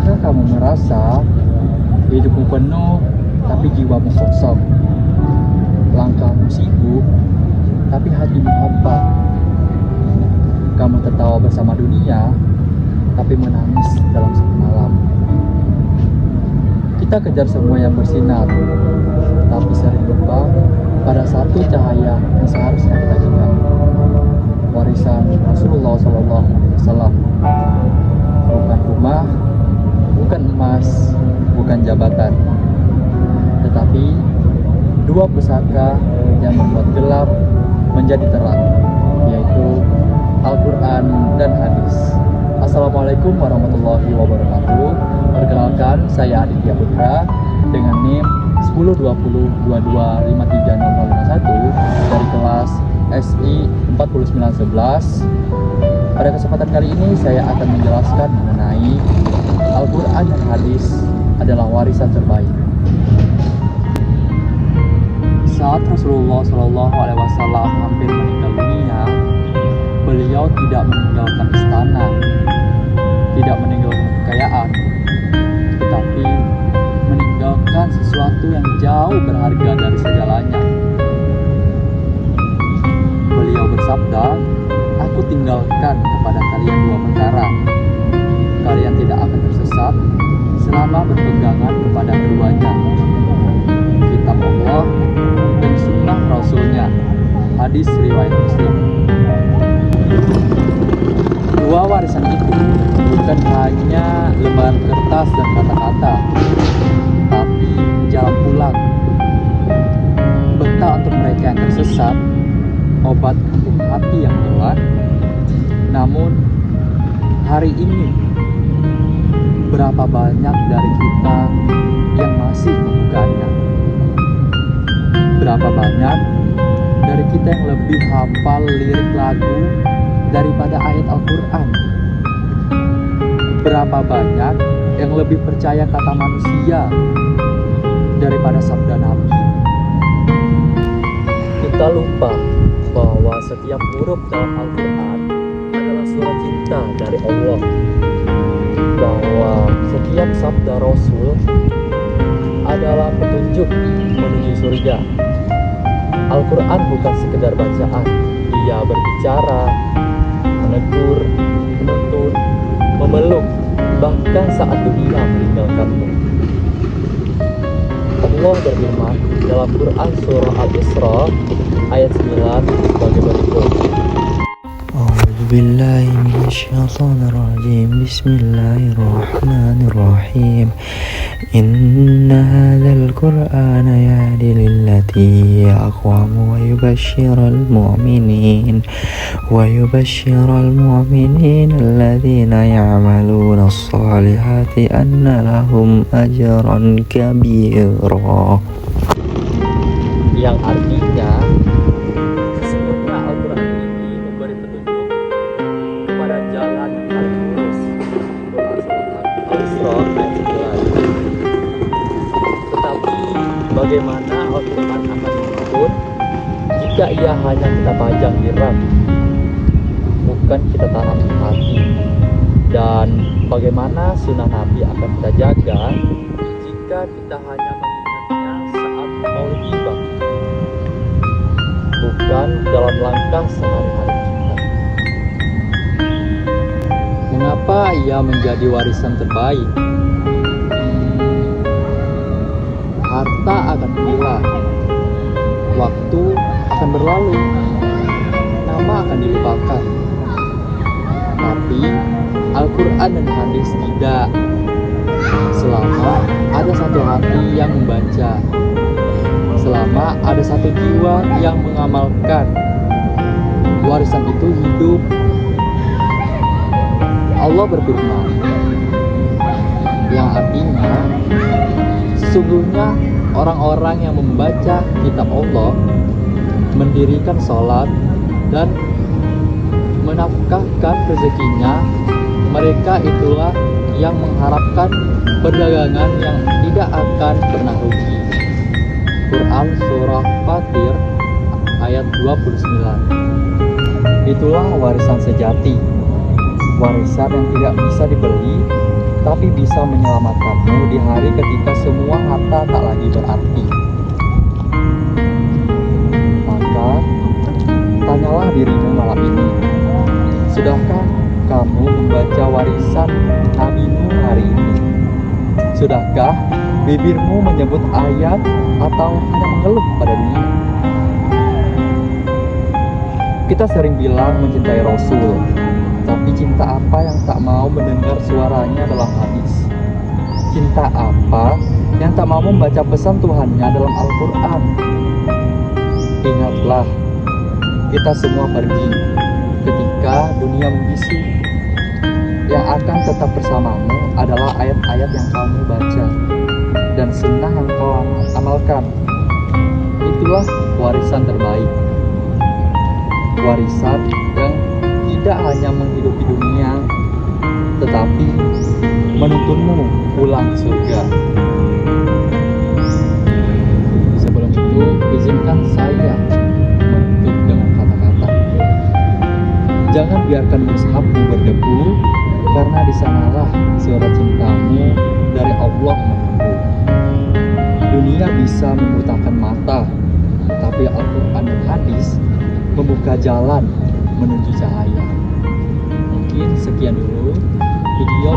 Pernahkah kamu merasa hidupmu penuh tapi jiwamu kosong? Langkahmu sibuk tapi hatimu hampa. Kamu tertawa bersama dunia tapi menangis dalam satu malam. Kita kejar semua yang bersinar, tapi sering lupa pada satu cahaya yang seharusnya kita genggam. Warisan Rasulullah SAW. Bukan rumah, bukan emas, bukan jabatan, tetapi dua pusaka yang membuat gelap menjadi terang, yaitu Al-Quran dan hadis. Assalamualaikum warahmatullahi wabarakatuh. Perkenalkan, saya Aditya Putra dengan NIM 102022530051 dari kelas SI 4911. Pada kesempatan kali ini saya akan menjelaskan mengenai Al-Quran dan hadis adalah warisan terbaik. Saat Rasulullah SAW hampir meninggal dunia, beliau tidak meninggalkan istana, tidak meninggalkan kekayaan, tetapi meninggalkan sesuatu yang jauh berharga dari segalanya. Beliau bersabda, "Aku tinggalkan kepada kalian dua perkara. Kalian tidak akan tersesat selama berpegangan kepada keduanya, kitab Allah dan sunnah Rasulnya." Hadis riwayat Muslim. Dua warisan itu bukan hanya lembaran kertas dan kata-kata, tapi jalan pulang, bekal untuk mereka yang tersesat, obat untuk hati yang gelap. Namun hari ini berapa banyak dari kita yang masih membukanya? Berapa banyak dari kita yang lebih hafal lirik lagu daripada ayat Al-Quran? Berapa banyak yang lebih percaya kata manusia daripada sabda Nabi? Kita lupa bahwa setiap huruf dalam Al-Quran adalah surat cinta dari Allah, bahwa setiap sabda Rasul adalah petunjuk menuju surga. Al-Quran bukan sekedar bacaan, ia berbicara, menegur, menuntun, memeluk, bahkan saat dunia meninggalkanmu. Allah berfirman dalam Quran surah Al-Isra ayat 9 sebagai berikut. A'udzubillahi minasyaitonirrajim. Bismillahirrahmanirrahim. Inna hadzal Qur'ana yahdi lillati aqwam wa yubashshiral mu'minin alladzina ya'maluna as-salihati anna lahum ajran kabira. Yang artinya sesungguhnya Al-Quran ini memberi petunjuk kepada jalan yang paling lurus. Al-Isra ayat 9. Tetapi bagaimana Al-Quran akan menuntun jika ia hanya kita pajang di rak, bukan kita tanam di hati? Dan bagaimana sunnah Nabi akan kita jaga jika kita hanya mengingatnya saat mau tiba, bukan dalam langkah sehari-hari kita? Mengapa ia menjadi warisan terbaik? Harta akan hilang, waktu akan berlalu, nama akan dilupakan. Tapi Al-Quran dan hadis tidak. Selama ada satu hati yang membaca, selama ada satu jiwa yang mengamalkan, warisan itu hidup. Allah berfirman, yang artinya sesungguhnya orang-orang yang membaca kitab Allah, mendirikan sholat dan menafkahkan rezekinya, mereka itulah yang mengharapkan perdagangan yang tidak akan pernah rugi. Quran surah Fatir ayat 29. Itulah warisan sejati, warisan yang tidak bisa dibeli tapi bisa menyelamatkanmu di hari ketika semua harta tak lagi berarti. Maka, tanyalah dirimu malam ini, sudahkah kamu membaca warisan Nabi-Mu hari ini? Sudahkah bibirmu menyebut ayat atau hanya mengeluh pada dunia? Kita sering bilang mencintai Rasul, tapi cinta apa yang tak mau mendengar suaranya dalam hadis? Cinta apa yang tak mau membaca pesan Tuhannya dalam Al-Quran? Ingatlah, kita semua pergi ketika dunia membisu. Yang akan tetap bersamamu adalah ayat-ayat yang kamu baca dan sunnah yang kau amalkan. Itulah warisan terbaik. Warisan yang tidak hanya menghidupi dunia, tetapi menuntunmu pulang surga. Sebelum itu, izinkan saya menutup dengan kata-kata. Jangan biarkan mushafmu berdebu, karena di sanalah suara cintamu dari Allah menunggu. Dunia bisa membutakan mata, tapi Al-Quran dan hadis membuka jalan menuju cahaya. Mungkin sekian dulu video